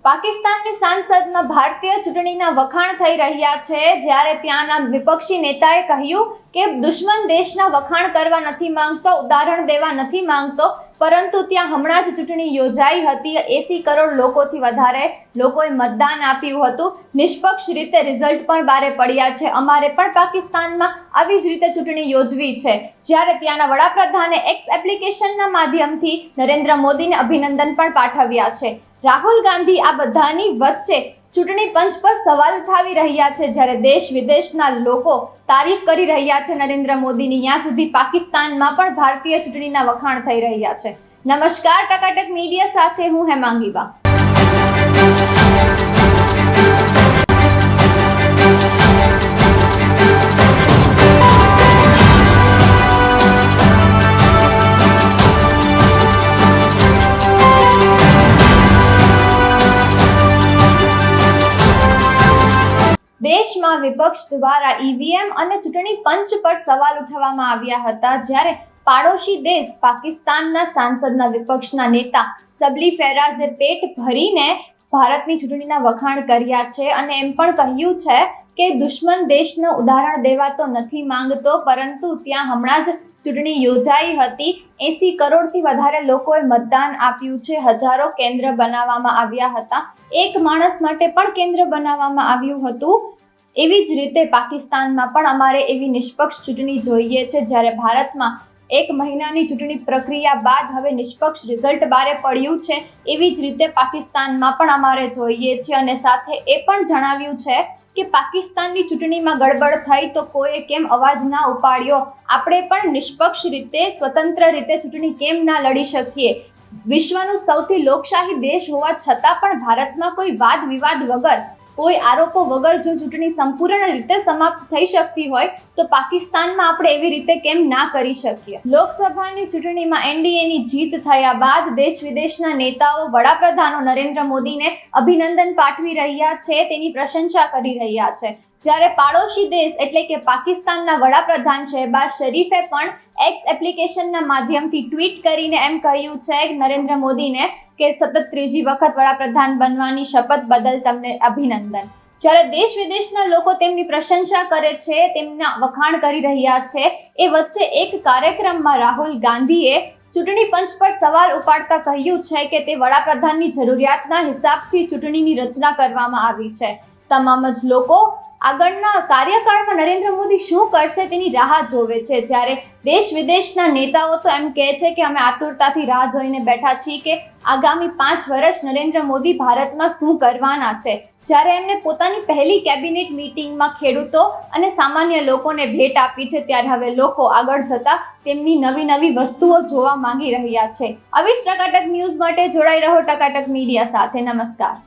પાકિસ્તાનની સાંસદમાં ભારતીય ચૂંટણીના વખાણ થઈ રહ્યા છે, જ્યારે ત્યાંના વિપક્ષી નેતાએ કહ્યું કે દુશ્મન દેશના વખાણ કરવા નથી માંગતો, ઉદાહરણ દેવા નથી માંગતો, પરંતુ ત્યાં હમણાં જ ચૂંટણી યોજાઈ હતી. 80 કરોડ લોકોથી વધારે લોકોએ મતદાન આપ્યું હતું. નિષ્પક્ષ રીતે રિઝલ્ટ પણ બારે પડ્યા છે. અમારે પણ પાકિસ્તાનમાં આવી જ રીતે ચૂંટણી યોજવી છે. જ્યારે ત્યાંના વડાપ્રધાને એક્સ એપ્લિકેશનના માધ્યમથી નરેન્દ્ર મોદીને અભિનંદન પણ પાઠવ્યા છે. રાહુલ ગાંધી આ બધાની વચ્ચે ચૂંટણી પંચ પર સવાલ ઉઠાવી રહ્યા છે. જ્યારે દેશ વિદેશના લોકો તારીફ કરી રહ્યા છે નરેન્દ્ર મોદીની, ત્યાં સુધી પાકિસ્તાનમાં પણ ભારતીય ચૂંટણીના વખાણ થઈ રહ્યા છે. નમસ્કાર, ટકાટક મીડિયા સાથે હું હેમાંગી બા. દેશમાં વિપક્ષ દ્વારા ઈવીએમ અને ચૂંટણી પંચ પર સવાલ ઉઠાવવામાં આવ્યા હતા. જ્યારે પાડોશી દેશ પાકિસ્તાનના સાંસદના વિપક્ષના નેતા સબલી ફેરાઝે પેટ ભરીને ભારતની ચૂંટણીના વખાણ કર્યા છે અને એમ પણ કહ્યું છે કે દુશ્મન દેશનું ઉદાહરણ દેવા તો નથી માંગતો, પરંતુ ત્યાં હમણાં જ ચૂંટણી યોજાઈ હતી. 80 કરોડથી વધારે લોકોએ મતદાન આપ્યું છે. હજારો કેન્દ્ર બનાવવામાં આવ્યા હતા. એક માણસ માટે પણ કેન્દ્ર બનાવવામાં આવ્યું હતું. એવી જ રીતે પાકિસ્તાનમાં પણ અમારે એવી નિષ્પક્ષ ચૂંટણી જોઈએ છે. જ્યારે ભારતમાં 1 મહિનાની ચૂંટણી પ્રક્રિયા બાદ હવે નિષ્પક્ષ રિઝલ્ટ બારે પડ્યું છે, એવી જ રીતે પાકિસ્તાનમાં પણ અમારે જોઈએ છે. અને સાથે એ પણ જણાવ્યું છે કે પાકિસ્તાનની ચૂંટણીમાં ગડબડ થઈ તો કોઈએ કેમ અવાજ ના ઉપાડ્યો, આપણે પણ નિષ્પક્ષ રીતે સ્વતંત્ર રીતે ચૂંટણી કેમ ના લડી શકીએ. વિશ્વનું સૌથી લોકશાહી દેશ હોવા છતાં પણ ભારતમાં કોઈ વાદ વિવાદ વગર, કોઈ આરોપો વગર જો ચૂંટણી સંપૂર્ણ રીતે સમાપ્ત થઈ શકતી હોય તો પાકિસ્તાનમાં આપણે એવી રીતે કેમ ના કરી શકીએ. લોકસભાની ચૂંટણીમાં એનડીએની જીત થયા બાદ દેશ વિદેશના નેતાઓ વડાપ્રધાનો નરેન્દ્ર મોદીને અભિનંદન પાઠવી રહ્યા છે, તેની પ્રશંસા કરી રહ્યા છે. જ્યારે પાડોશી દેશ એટલે કે પાકિસ્તાનના વડાપ્રધાન શહેબાઝ શરીફે પણ એક્સ એપ્લિકેશનના માધ્યમથી ટ્વીટ કરીને એમ કહ્યું છે નરેન્દ્ર મોદીને કે સતત 3જી વખત વડાપ્રધાન બનવાની શપથ બદલ તમને અભિનંદન. જ્યારે દેશ વિદેશના લોકો તેમની પ્રશંસા કરે છે, તેમના વખાણ કરી રહ્યા છે, એ વચ્ચે એક કાર્યક્રમમાં રાહુલ ગાંધીએ ચૂંટણી પંચ પર સવાલ ઉપાડતા કહ્યું છે કે તે વડાપ્રધાનની જરૂરિયાતના હિસાબથી ચૂંટણીની રચના કરવામાં આવી છે. તમામ જ લોકો આગળના કાર્યકાળમાં નરેન્દ્ર મોદી શું કરશે તેની રાહ જોવે છે. જ્યારે દેશ વિદેશના નેતાઓ તો એમ કહે છે કે અમે આતુરતાથી રાહ જોઈને બેઠા છીએ કે આગામી 5 વર્ષ નરેન્દ્ર મોદી ભારતમાં શું કરવાના છે. જ્યારે એમને પોતાની પહેલી કેબિનેટ મીટિંગમાં ખેડૂતો અને સામાન્ય લોકોને ભેટ આપી છે, ત્યારે હવે લોકો આગળ જતા તેમની નવી વસ્તુઓ જોવા માંગી રહ્યા છે. આવી જ ટકાટક ન્યૂઝ માટે જોડાઈ રહો ટકાટક મીડિયા સાથે. નમસ્કાર.